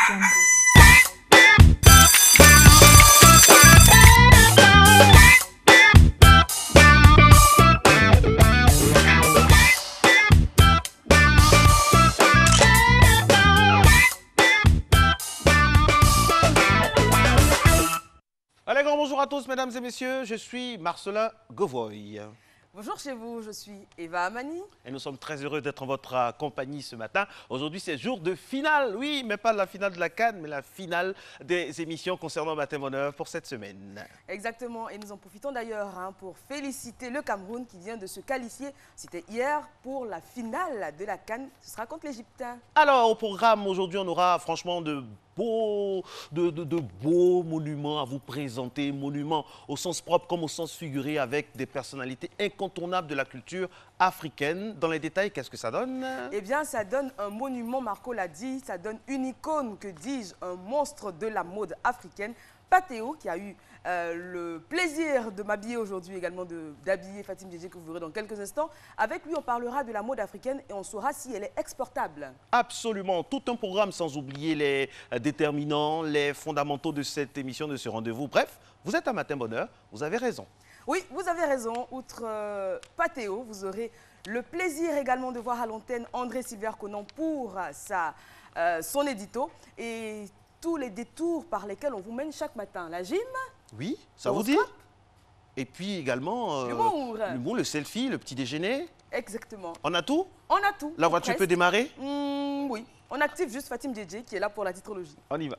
Allez, grand bonjour à tous, mesdames et messieurs. Je suis Marcelin Govoy. Bonjour chez vous, je suis Eva Amani. Et nous sommes très heureux d'être en votre compagnie ce matin. Aujourd'hui, c'est jour de finale. Oui, mais pas la finale de la CAN, mais la finale des émissions concernant Matin Bonheur pour cette semaine. Exactement. Et nous en profitons d'ailleurs pour féliciter le Cameroun qui vient de se qualifier. C'était hier pour la finale de la CAN. Ce sera contre l'Égypte. Alors, au programme, aujourd'hui, on aura franchement de beaux monuments à vous présenter, monuments au sens propre comme au sens figuré avec des personnalités incontournables de la culture africaine. Dans les détails, qu'est-ce que ça donne? Eh bien, ça donne un monument, Marco l'a dit, ça donne une icône, que dis-je, un monstre de la mode africaine. Patéo, qui a eu le plaisir de m'habiller aujourd'hui, également d'habiller Fatim Djedje, que vous verrez dans quelques instants. Avec lui, on parlera de la mode africaine et on saura si elle est exportable. Absolument, tout un programme sans oublier les déterminants, les fondamentaux de cette émission, de ce rendez-vous. Bref, vous êtes à Matin Bonheur, vous avez raison. Oui, vous avez raison. Outre Patéo, vous aurez le plaisir également de voir à l'antenne André Silver-Conan pour son édito et tous les détours par lesquels on vous mène chaque matin. La gym. Oui, ça vous dit? Et puis également l'humour, le selfie, le petit déjeuner. Exactement. On a tout? On a tout. La voiture peut démarrer? Oui. On active juste Fatim Djedje qui est là pour la titrologie. On y va.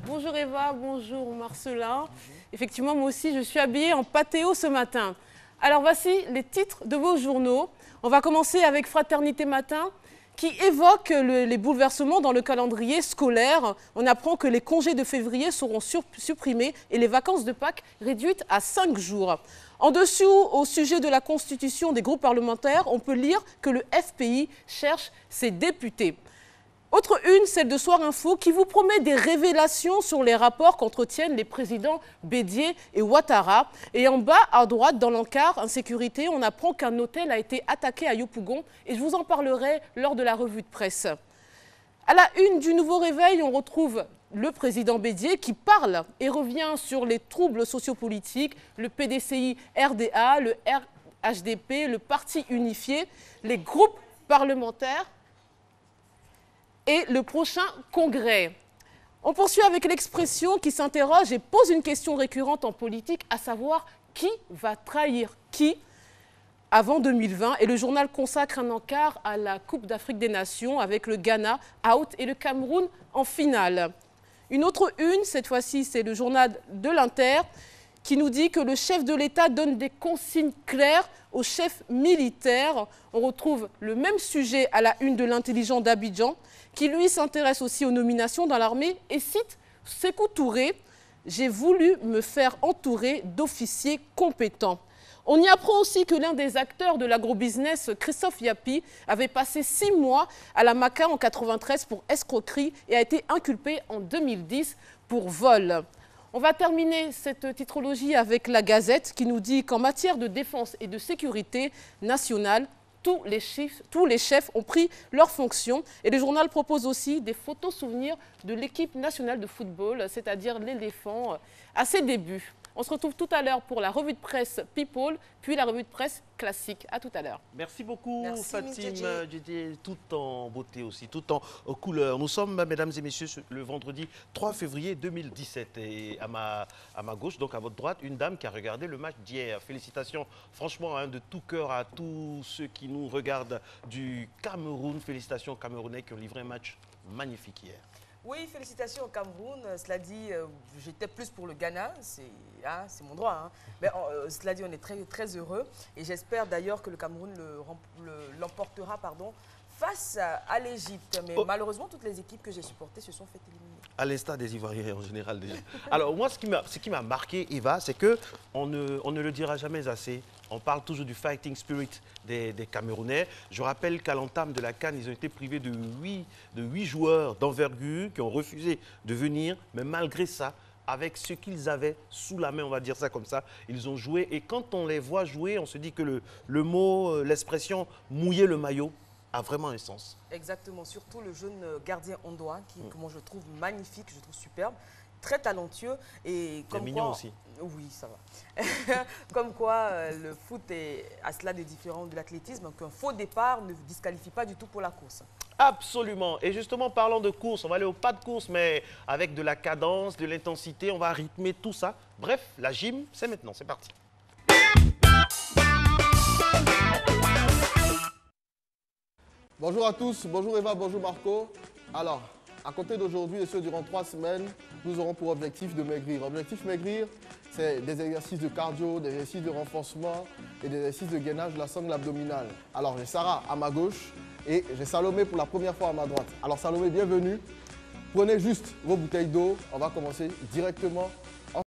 Bonjour Eva, bonjour Marcelin. Bonjour. Effectivement, moi aussi, je suis habillée en patéo ce matin. Alors voici les titres de vos journaux. On va commencer avec Fraternité Matin, qui évoque les bouleversements dans le calendrier scolaire. On apprend que les congés de février seront supprimés et les vacances de Pâques réduites à 5 jours. En dessous, au sujet de la constitution des groupes parlementaires, on peut lire que le FPI cherche ses députés. Autre une, celle de Soir Info, qui vous promet des révélations sur les rapports qu'entretiennent les présidents Bédié et Ouattara. Et en bas, à droite, dans l'encart insécurité, on apprend qu'un hôtel a été attaqué à Yopougon. Et je vous en parlerai lors de la revue de presse. À la une du Nouveau Réveil, on retrouve le président Bédié qui parle et revient sur les troubles sociopolitiques, le PDCI RDA, le RHDP, le Parti unifié, les groupes parlementaires et le prochain congrès. On poursuit avec l'expression qui s'interroge et pose une question récurrente en politique, à savoir qui va trahir qui avant 2020. Et le journal consacre un encart à la Coupe d'Afrique des Nations avec le Ghana out et le Cameroun en finale. Une autre une, cette fois-ci, c'est le journal de l'Inter, qui nous dit que le chef de l'État donne des consignes claires au chef militaire. On retrouve le même sujet à la une de l'Intelligent d'Abidjan, qui lui s'intéresse aussi aux nominations dans l'armée et cite Sékou Touré, « J'ai voulu me faire entourer d'officiers compétents ». On y apprend aussi que l'un des acteurs de l'agrobusiness, Christophe Yapi, avait passé 6 mois à la MACA en 93 pour escroquerie et a été inculpé en 2010 pour vol. On va terminer cette titrologie avec la Gazette qui nous dit qu'en matière de défense et de sécurité nationale, tous les chefs ont pris leurs fonctions. Et le journal propose aussi des photos souvenirs de l'équipe nationale de football, c'est-à-dire l'éléphant, à ses débuts. On se retrouve tout à l'heure pour la revue de presse People, puis la revue de presse classique. À tout à l'heure. Merci beaucoup, Merci, Fatim Djedje, tout en beauté aussi, tout en couleur. Nous sommes, mesdames et messieurs, le vendredi 3 février 2017. Et à ma gauche, donc à votre droite, une dame qui a regardé le match d'hier. Félicitations, franchement, de tout cœur à tous ceux qui nous regardent du Cameroun. Félicitations aux Camerounais qui ont livré un match magnifique hier. Oui, félicitations au Cameroun. Cela dit, j'étais plus pour le Ghana, c'est mon droit. Hein. Mais cela dit, on est très, très heureux. Et j'espère d'ailleurs que le Cameroun l'emportera face à l'Égypte. Mais malheureusement, toutes les équipes que j'ai supportées se sont fait éliminer. À l'instar des Ivoiriens en général déjà. Alors moi, ce qui m'a marqué, Eva, c'est qu'on ne le dira jamais assez. On parle toujours du fighting spirit des Camerounais. Je rappelle qu'à l'entame de la CAN, ils ont été privés de 8 joueurs d'envergure qui ont refusé de venir. Mais malgré ça, avec ce qu'ils avaient sous la main, on va dire ça comme ça, ils ont joué. Et quand on les voit jouer, on se dit que le mot, l'expression « mouiller le maillot », a vraiment un sens. Exactement, surtout le jeune gardien hondois, que moi je trouve magnifique, je trouve superbe, très talentueux. Et comme mignon quoi, aussi. Oui, ça va. Comme quoi, le foot est à cela de différent de l'athlétisme, qu'un faux départ ne disqualifie pas du tout pour la course. Absolument. Et justement, parlant de course, on va aller au pas de course, mais avec de la cadence, de l'intensité, on va rythmer tout ça. Bref, la gym, c'est maintenant, c'est parti. Bonjour à tous, bonjour Eva, bonjour Marco. Alors, à compter d'aujourd'hui et ce durant 3 semaines, nous aurons pour objectif de maigrir. Objectif maigrir, c'est des exercices de cardio, des exercices de renforcement et des exercices de gainage de la sangle abdominale. Alors, j'ai Sarah à ma gauche et j'ai Salomé pour la première fois à ma droite. Alors Salomé, bienvenue. Prenez juste vos bouteilles d'eau. On va commencer directement